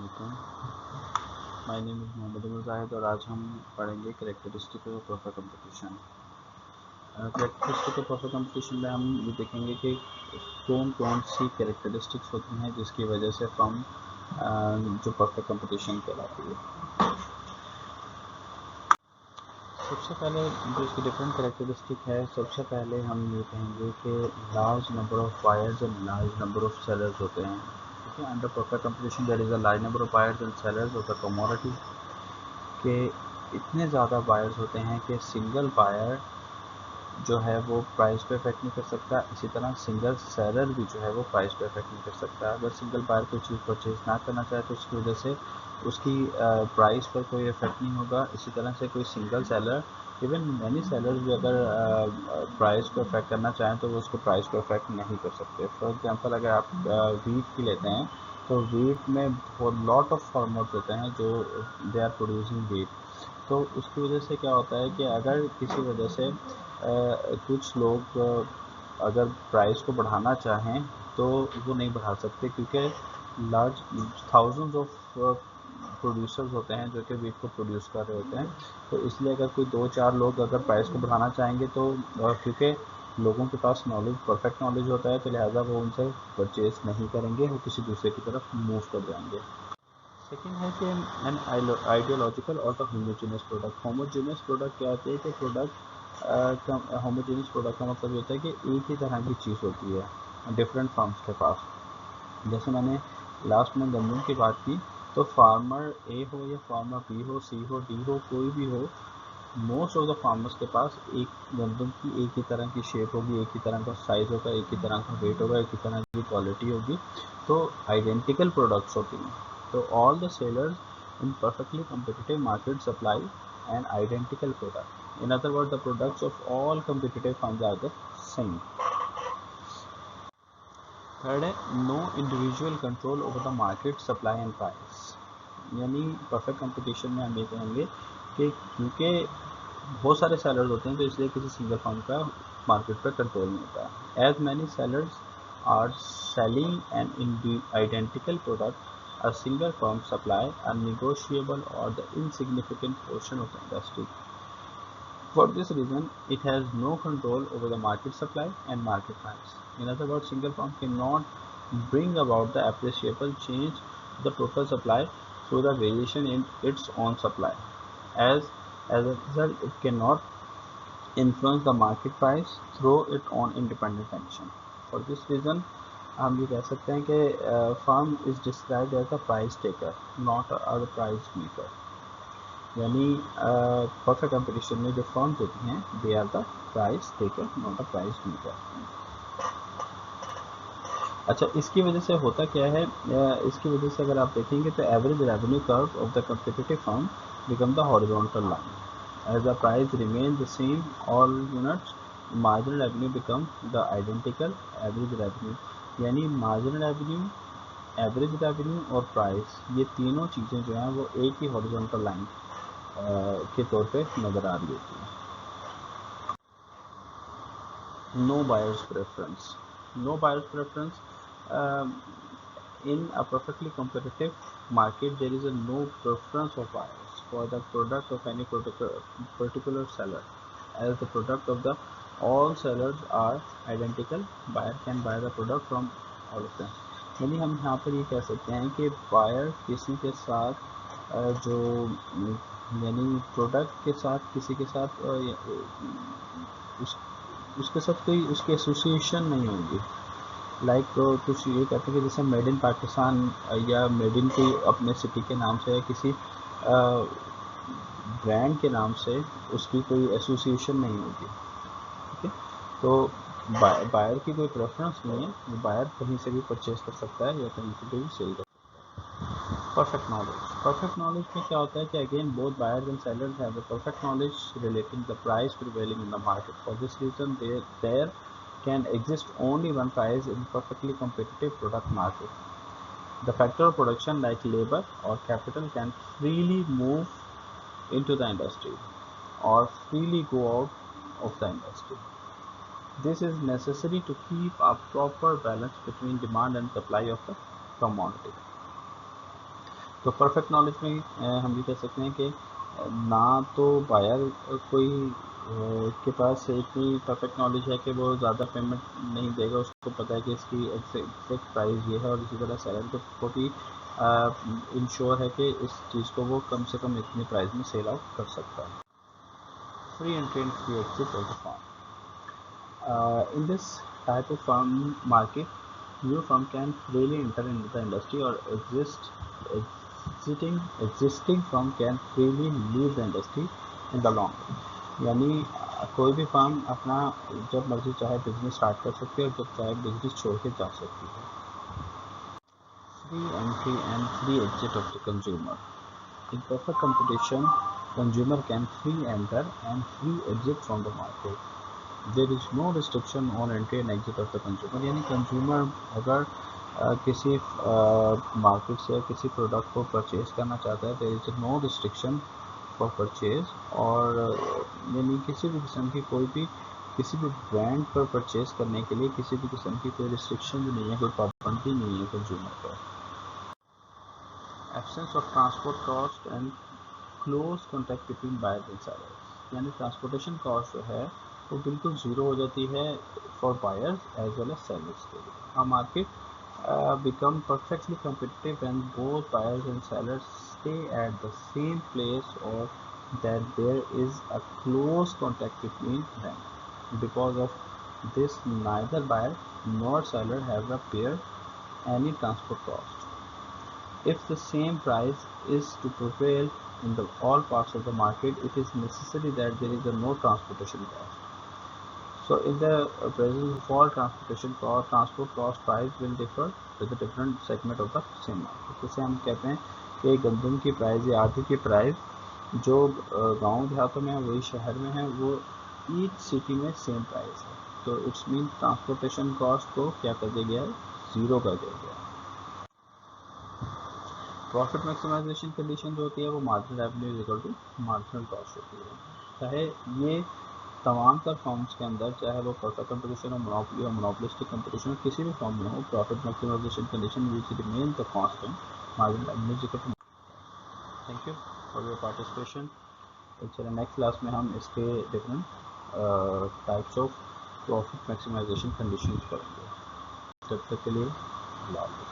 अस्सलामुअलैकुम। My name is Mohammad मुजाहिद और आज हम पढ़ेंगे characteristic of perfect competition. Characteristic of perfect competition में हम ये देखेंगे कि कौन कौन सी कैरेक्टरिस्टिक्स होती हैं जिसकी वजह से फर्म जो परफेक्ट कंपटीशन कहलाती है। सबसे पहले जो इसकी डिफरेंट कैरेक्टरिस्टिक है, सबसे पहले हम ये कहेंगे कि large number of buyers and large number of sellers होते हैं। ठीक है, under perfect competition there is a large number of buyers and sellers of the commodity, के इतने ज़्यादा बायर्स होते हैं कि सिंगल बायर जो है वो प्राइस पे इफेक्ट नहीं कर सकता। इसी तरह सिंगल सेलर भी जो है वो प्राइस पे इफेक्ट नहीं कर सकता। अगर सिंगल बायर कोई चीज़ परचेज ना करना चाहे तो उसकी वजह से उसकी प्राइस पर कोई इफेक्ट नहीं होगा। इसी तरह से कोई single seller, even many sellers भी अगर प्राइस को इफेक्ट करना चाहें तो वो उसको प्राइस को इफेक्ट नहीं कर सकते। फॉर एग्जांपल अगर आप वीट की लेते हैं तो वीट में बहुत लॉट ऑफ फार्मर्स होते हैं जो दे आर प्रोड्यूसिंग वीट। तो उसकी वजह से क्या होता है कि अगर किसी वजह से कुछ लोग अगर प्राइस को बढ़ाना चाहें तो वो नहीं बढ़ा सकते, क्योंकि लार्ज थाउजेंड्स ऑफ प्रोड्यूसर्स होते हैं जो कि वीट को प्रोड्यूस कर रहे होते हैं। तो इसलिए अगर कोई दो चार लोग अगर प्राइस को बढ़ाना चाहेंगे तो क्योंकि लोगों के पास नॉलेज, परफेक्ट नॉलेज होता है, तो लिहाजा वो उनसे परचेज नहीं करेंगे, वो किसी दूसरे की तरफ मूव कर जाएंगे। सेकेंड है कि एन आइडियोलॉजिकल और the homogeneous product. Homogeneous product क्या होती है कि प्रोडक्ट होमोजेनियस प्रोडक्ट का मतलब ये होता है कि एक ही तरह की चीज़ होती है डिफरेंट फार्म्स के पास। जैसे मैंने लास्ट में गंदम की बात की, तो फार्मर ए हो या फार्मर बी हो, सी हो, डी हो, कोई भी हो, मोस्ट ऑफ द फार्मर्स के पास एक गंदम की एक ही तरह की शेप होगी, एक ही तरह का साइज़ होगा, एक ही तरह का वेट होगा, एक ही तरह की क्वालिटी होगी। तो आइडेंटिकल प्रोडक्ट्स होती हैं। तो all the sellers in perfectly competitive market supply an identical product. In other words, the products of all competitive firms are the same. Third है no individual control over the market supply and price. यानी perfect competition में हम ये कहेंगे कि क्योंकि बहुत सारे सेलर्स होते हैं तो इसलिए किसी सिंगल फर्म का मार्केट पर कंट्रोल नहीं होता। As many sellers are selling an identical product, a single firm supply a negotiable or the insignificant portion of the industry. For this reason, it has no control over the market supply and market price. In other words, single firm cannot bring about the appreciable change to the total supply through the variation in its own supply. As a result, it cannot influence the market price through its own independent action. For this reason, हम ये कह सकते हैं कि firm is described as a price taker not a price maker. यानी perfect competition में जो firms होती हैं they are the price taker not a price maker. अच्छा, इसकी वजह से होता क्या है, इसकी वजह से अगर आप देखेंगे तो average revenue curve of the competitive firm become the horizontal line. As the price remain the same all units, marginal revenue become the identical average revenue. यानी मार्जिनल रेवेन्यू, एवरेज रेवेन्यू और प्राइस, ये तीनों चीज़ें जो हैं वो एक ही horizontal line के तौर पे नज़र आ रही होती हैं। No buyers preference. No buyers preference in a perfectly competitive market there is a no preference of buyers for the product of any particular seller, as the product of the all sellers are identical. Buyer can buy the product from all of them. यानी हम यहाँ पर ये कह सकते हैं कि buyer किसी के साथ जो यानी प्रोडक्ट के साथ किसी के साथ उसके साथ कोई उसकी एसोसिएशन नहीं होगी। लाइक कुछ ये कहते हैं कि जैसे मेड इन पाकिस्तान या मेड इन कोई अपने सिटी के नाम से या किसी ब्रांड के नाम से उसकी कोई एसोसिएशन नहीं होगी। ठीक है, तो बायर की कोई प्रेफरेंस नहीं है, वो बायर कहीं से भी परचेज कर सकता है या कहीं से भी सेल कर सकता है। Perfect knowledge. परफेक्ट नॉलेज में क्या होता है कि again both buyers and sellers have the perfect knowledge relating the price prevailing in the market. For this reason there can exist only one price in perfectly competitive product market. The factor of production like labor or capital can freely move into the industry or freely go out of the industry. This is necessary to keep a proper balance between demand and supply of the commodity. तो perfect knowledge में हम ये कह सकते हैं कि ना तो बायर कोई के पास इतनी परफेक्ट नॉलेज है कि वो ज़्यादा पेमेंट नहीं देगा, उसको पता है कि इसकी एग्जैक्ट प्राइस ये है, और इसी तरह सेलर को भी इंश्योर है कि इस चीज़ को वो कम से कम इतनी प्राइस में सेल आउट कर सकता है। Free entry and free exit of the firm. In this type of firm market, new firm can freely enter into the industry or existing firm can freely leave the industry in the long run. यानी कोई भी firm अपना जब मर्जी चाहे business start कर सकती है और जब चाहे बिजनेस छोड़ के जा सकती है। Free entry and free exit of the consumer. In perfect competition, consumer can free enter and free exit from the market. There is no restriction on entry and exit of the consumer. यानी consumer अगर किसी market से किसी product को purchase करना चाहता है, there is no restriction for purchase. और यानी किसी भी किस्म की कोई भी किसी भी ब्रांड पर परचेज़ करने के लिए किसी भी किस्म की कोई रिस्ट्रिक्शन नहीं है, कोई पाबंदी नहीं है कंज्यूमर पर। Absence of transport cost and close contact between buyers and sellers. यानी ट्रांसपोर्टेशन कॉस्ट जो है वो बिल्कुल ज़ीरो हो जाती है for buyers as well as sellers के लिए। A market become perfectly competitive when both buyers and sellers stay at the same place or that there is a close contact between them. Because of this, neither buyer nor seller have to bear any transport cost. If the same price is to prevail in all parts of the market, it is necessary that there is no transportation cost. So in the presence of all transportation cost, transport cost price will differ with the different segment of the same market. जैसे हम कहते हैं कि गंदम की price या आटे की प्राइस जो गाँव देहातों में है वही शहर में है, वो ईच सिटी में सेम प्राइस है। तो इट्स मीन ट्रांसपोर्टेशन कॉस्ट को क्या कर दिया गया है, ज़ीरो कर दिया गया है। प्रॉफिट मैक्सिमाइजेशन कंडीशन जो होती है वो marginal revenue is equal to marginal cost होती है। चाहे ये तमाम तर फॉर्म्स के अंदर, चाहे वो परफेक्ट कंपटीशन हो, मोनोपोली हो, मोनोपोलिस्टिक कंपटीशन हो, किसी भी फॉर्म में हो, profit maximisation condition which remain the constant, marginal revenue is equal to. Thank you for your participation. चलिए नेक्स्ट क्लास में हम इसके different types of profit maximisation condition पढ़ेंगे। तब तक के लिए अल्लाह हाफ़िज़।